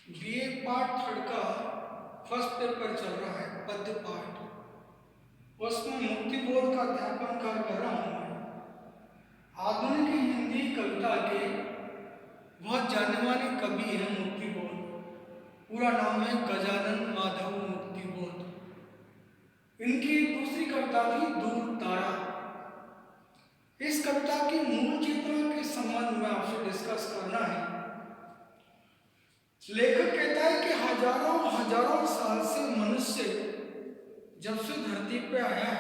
BA part third का first paper चल रहा है, पद्य पाठ। उसमें मुक्ति बोध का अध्यापन कर रहा हूँ मैं। आधुनिक हिंदी कविता के बहुत जाने माने कवि हैं मुक्ति बोध। पूरा नाम है गजानन माधव मुक्ति बोध। इनकी दूसरी कविता थी दूर तारा। इस कविता की मूल चेतना के संबंध में आपसे डिस्कस करना है। लेखक कहता है कि हजारों हजारों साल से मनुष्य जब से धरती पे आया है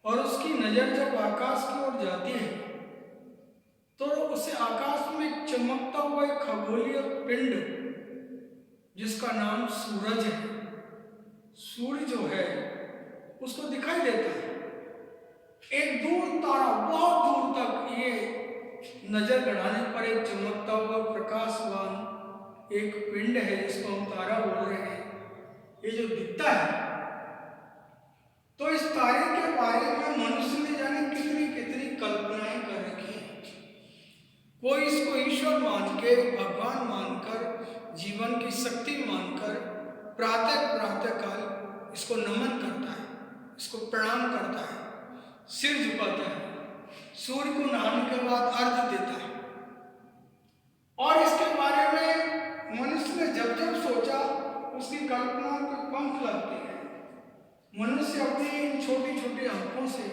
और उसकी नजर जब आकाश की ओर जाती है तो उसे आकाश में चमकता हुआ एक खगोलीय पिंड जिसका नाम सूरज है, सूर्य जो है उसको दिखाई देता है। एक दूर तारा, बहुत दूर तक ये नजर गड़ाने पर एक चमकता हुआ प्रकाशवान एक पिंड है जिसको हम तारा बोल रहे हैं, ये जो दिखता है। तो इस तारे के बारे में मनुष्य ने जाने कितनी कितनी कल्पनाएं कर रखी हैं। कोई इसको ईश्वर मान के, भगवान मानकर, जीवन की शक्ति मानकर प्रातः काल इसको नमन करता है, इसको प्रणाम करता है, सिर झुकाता है, सूर्य को नहाने के बाद अर्घ्य देता है। और इसके बारे में मनुष्य ने जब जब सोचा उसकी कल्पना को पंख लगते हैं। मनुष्य अपनी छोटी छोटी आंखों से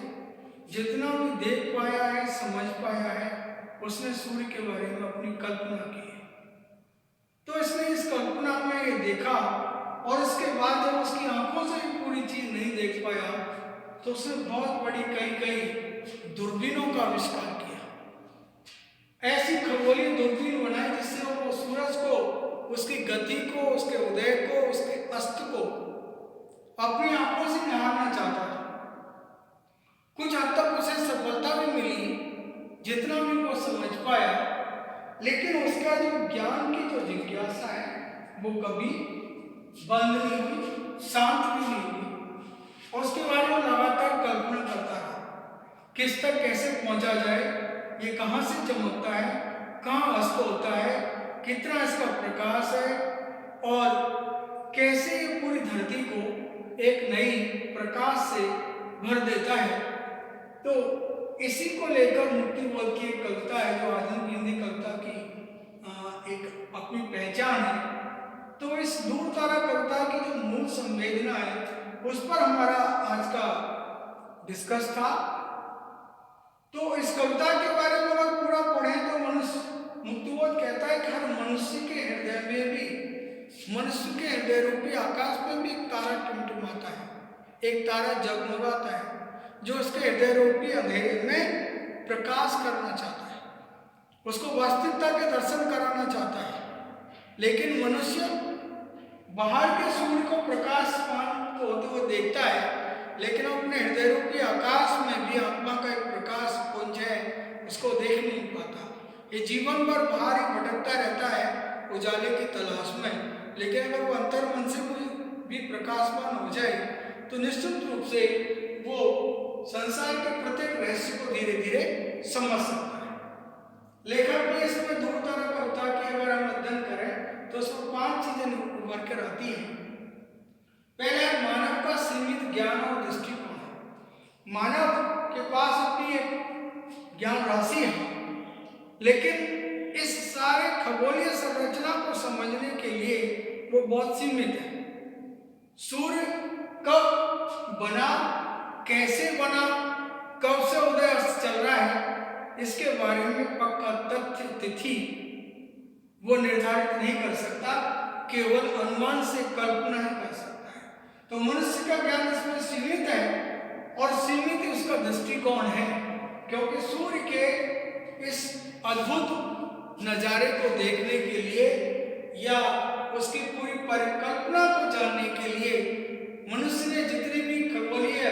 जितना भी देख पाया है, समझ पाया है, उसने सूर्य के बारे में अपनी कल्पना की है। तो इसने इस कल्पना में ये देखा और इसके बाद जब उसकी आंखों से भी पूरी चीज नहीं देख पाया तो उसने बहुत बड़ी कई दूरबीनों का आविष्कार किया। ऐसी खगोलीय दूरबीन बनाई जिससे वो सूरज को, उसकी गति को, उसके उदय को, उसके अस्त को अपनी आंखों से निहारना चाहता था। कुछ हद तक उसे सफलता भी मिली जितना भी वो समझ पाया, लेकिन उसका जो ज्ञान की जो जिज्ञासा है वो कभी बंद नहीं हुई, शांत भी नहीं हुई। और उसके बारे में लगातार कल्पना करता रहा, किस तक कैसे पहुंचा जाए, ये कहाँ से चमकता है, कहाँ अस्त होता है, कितना इसका प्रकाश है और कैसे ये पूरी धरती को एक नई प्रकाश से भर देता है। तो इसी को लेकर मुक्ति बोध की एक कविता है जो आधुनिक हिंदी कविता की एक अपनी पहचान है। तो इस दूर तारा कविता की जो मूल संवेदना है उस पर हमारा आज का डिस्कस था। तो इस कविता के बारे में अगर पूरा पढ़ें तो मुक्ति बोध कहता है कि हर मनुष्य के हृदय में भी, मनुष्य के हृदय रूपी आकाश में भी एक तारा टिमटिमाता है, एक तारा जगमगाता है जो उसके हृदय रूपी अंधेरे में प्रकाश करना चाहता है, उसको वास्तविकता के दर्शन कराना चाहता है। लेकिन मनुष्य बाहर के सूर्य को प्रकाशमान होते हुए देखता है, लेकिन अपने हृदय रूपी आकाश में भी आत्मा का एक प्रकाश पुंज है, उसको देख नहीं पाता। ये जीवन भर बाहर ही भटकता रहता है उजाले की तलाश में। लेकिन अगर वो अंतर मन से भी प्रकाशमान हो जाए तो निश्चित रूप से वो संसार के प्रत्येक रहस्य को धीरे धीरे समझ सकता है। लेखक ने इसमें दूर तारा कविता की अगर हम अध्ययन करें तो उसमें 5 चीजें उभर कर आती हैं। पहला, मानव का सीमित ज्ञान और दृष्टिकोण है। मानव के पास अपनी एक ज्ञान राशि है, लेकिन इस सारे खगोलीय संरचना को समझने के लिए वो बहुत सीमित है। सूर्य कब बना, कैसे बना, कब से उदय अस्त चल रहा है, इसके बारे में पक्का तथ्य तिथि वो निर्धारित नहीं कर सकता, केवल अनुमान से कल्पना ही कर सकता है। तो मनुष्य का ज्ञान इसमें सीमित है और सीमित ही उसका दृष्टिकोण है, क्योंकि सूर्य के इस अद्भुत नजारे को देखने के लिए या उसकी पूरी परिकल्पना को जानने के लिए मनुष्य ने जितने भी खगोलीय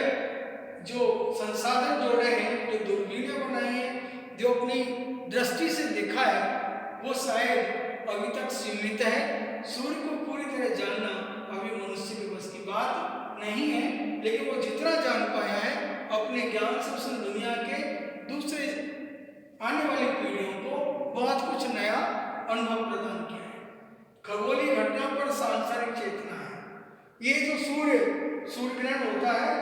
जो संसाधन जोड़े हैं, जो दूरबीनें बनाई हैं, जो अपनी दृष्टि से देखा है, वो शायद अभी तक सीमित है। सूर्य को पूरी तरह जानना अभी मनुष्य के बस की बात नहीं है, लेकिन वो जितना जान पाया है अपने ज्ञान से उसने दुनिया के दूसरे आने वाली पीढ़ियों को बहुत कुछ नया अनुभव प्रदान किया है। ये जो सूर्य ग्रहण होता है,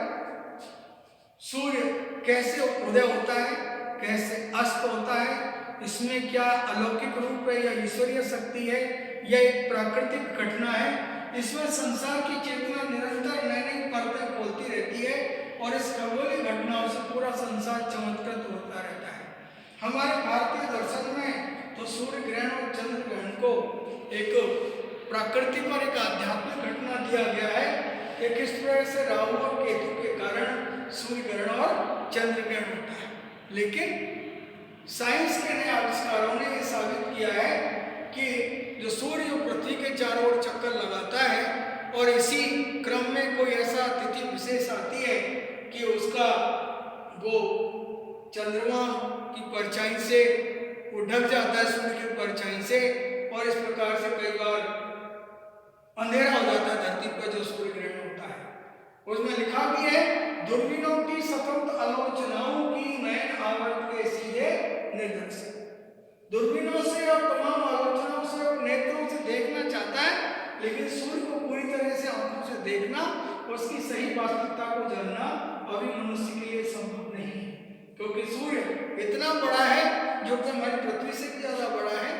सूर्य कैसे उदय होता है, कैसे अस्त होता है, इसमें क्या अलौकिक रूप है या ईश्वरीय शक्ति है या एक प्राकृतिक घटना है, इसमें संसार की चेतना निरंतर नई नई परतें खोलती रहती है और इस खगोलीय घटनाओं से पूरा संसार चमत्कृत होता रहता है। हमारे भारतीय दर्शन में तो सूर्य ग्रहण और चंद्र ग्रहण को एक प्राकृतिक और एक आध्यात्मिक घटना दिया गया है कि किस तरह से राहु और केतु के कारण सूर्य ग्रहण और चंद्र ग्रहण होता है। लेकिन साइंस के नए आविष्कारों ने यह साबित किया है कि जो सूर्य जो पृथ्वी के चारों ओर चक्कर लगाता है और इसी क्रम में कोई ऐसा तिथि विशेष आती है कि उसका वो चंद्रमा की परछाई से वो ढक जाता है सूर्य की परछाई से, और इस प्रकार से कई बार अंधेरा हो जाता है धरती पर जो सूर्य ग्रहण होता है। उसमें लिखा भी है, दूरबीनों की स्वतंत्र आलोचनाओं की नयन आवृत के सीधे निर्देशन। दूरबीनों से और तमाम आलोचनाओं से और नेत्रों से देखना चाहता है, लेकिन सूर्य को पूरी तरह से आंखों से देखना, उसकी सही वास्तविकता को जानना अभी मनुष्य के लिए संभव नहीं है, क्योंकि सूर्य इतना बड़ा है जो कि हमारी पृथ्वी से भी ज्यादा बड़ा है,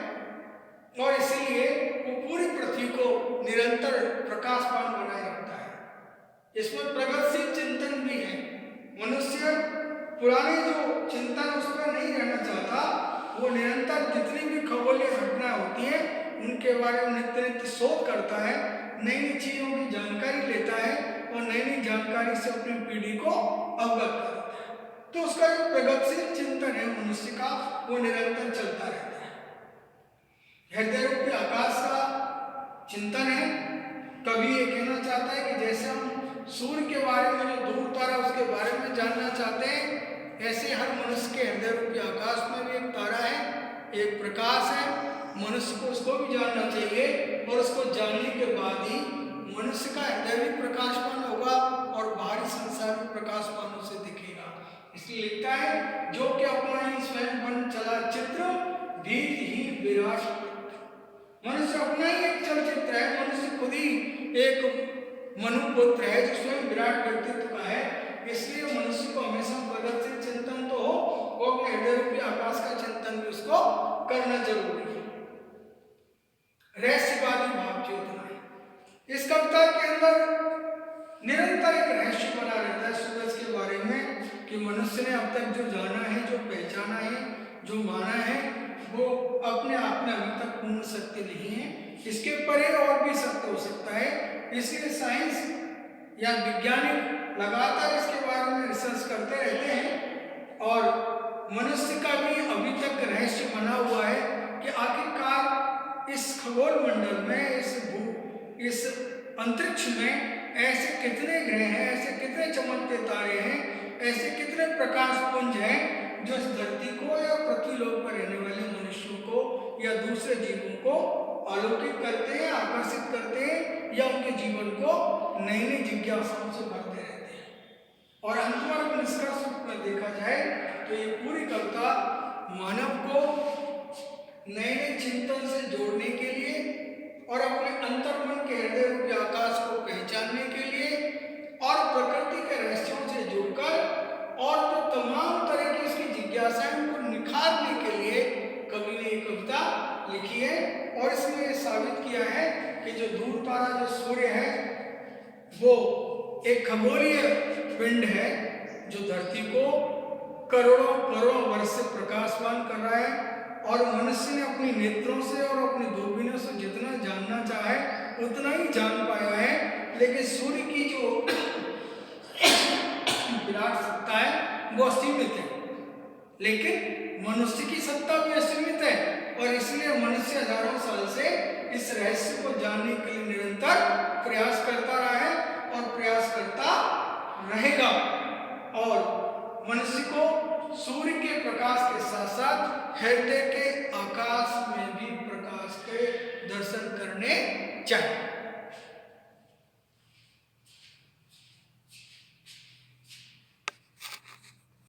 और इसीलिए वो पूरी पृथ्वी को निरंतर प्रकाशमान बनाए रखता है। इसमें प्रगतिशील चिंतन भी है। मनुष्य पुराने जो चिंतन उस पर नहीं रहना चाहता, वो निरंतर जितनी भी खगोलीय घटनाएं होती है उनके बारे में नित्य नित्य शोध करता है, नई नई चीजों की जानकारी लेता है और नई नई जानकारी से अपनी पीढ़ी को अवगत करता है। तो उसका जो प्रगतिशील चिंतन है मनुष्य का, वो निरंतर चलता रहता है। हृदय रूपी आकाश का चिंतन है। कभी ये कहना चाहता है कि जैसे हम सूर्य के बारे में जो दूर तारा उसके बारे में जानना चाहते हैं, ऐसे हर मनुष्य के हृदय रूपी आकाश में भी एक तारा है, एक प्रकाश है। मनुष्य को उसको भी जानना चाहिए, और उसको जानने के बाद ही मनुष्य का हृदय भी प्रकाशमान होगा और बाहरी संसार भी प्रकाशमान उसे दिखेगा। इसलिए लिखता है, जो कि अपना ही स्वयं बन चला चित्र भीत ही विराट। मनुष्य अपना ही एक चलचित्र है, मनुष्य खुद ही एक मनुपुत्र है जो स्वयं विराट व्यक्तित्व का है। इसलिए मनुष्य को हमेशा प्रगतिशील चिंतन तो हो, वो अपने हृदय रूपी आकाश का चिंतन भी उसको करना जरूरी है। रहस्यवादी भाव चेतना है। इस कविता के अंदर निरंतर एक रहस्य बना रहता है सूरज के बारे में, कि मनुष्य ने अब तक जो जाना है, जो पहचाना है, जो माना है, वो अपने आप में अभी तक पूर्ण सत्य नहीं है। इसके परे और भी सत्य हो सकता है। इसलिए साइंस या वैज्ञानिक लगातार इसके बारे में रिसर्च करते रहते हैं, और मनुष्य का भी अभी तक रहस्य बना हुआ है कि आखिरकार इस खगोल मंडल में, इस अंतरिक्ष में ऐसे कितने ग्रह हैं, ऐसे कितने चमकते तारे हैं, ऐसे कितने प्रकाश पुंज हैं जो इस धरती को या पृथ्वी लोक पर रहने वाले मनुष्यों को या दूसरे जीवों को अलौकिक करते हैं, आकर्षित करते हैं, या उनके जीवन को नई नई जिज्ञासाओं से भरते रहते हैं। और अंततः निष्कर्ष में देखा जाए तो ये पूरी कविता मानव को नए नए चिंतन से जोड़ने के लिए और अपने अंतर्मन के हृदय रूपी आकाश को पहचानने के लिए और प्रकृति के रहस्यों से जुड़कर और जो तमाम तरह की उसकी जिज्ञासाओं को निखारने के लिए कवि ने ये कविता लिखी है। और इसमें ये साबित किया है कि जो दूर तारा जो सूर्य है, वो एक खगोलीय पिंड है जो धरती को करोड़ों करोड़ों वर्ष से प्रकाशमान कर रहा है, और मनुष्य ने अपनी नेत्रों से और अपनी दूरबीनों से जितना जानना चाहे उतना ही जान पाया है। लेकिन सूर्य की जो विराट सत्ता है वो असीमित है, लेकिन मनुष्य की सत्ता भी असीमित है, और इसलिए मनुष्य हजारों साल से इस रहस्य को जानने के लिए निरंतर प्रयास करता रहा है और प्रयास करता रहेगा। और मनुष्य को सूर्य के प्रकाश के साथ साथ हृदय के आकाश में भी प्रकाश के दर्शन करने चाहिए।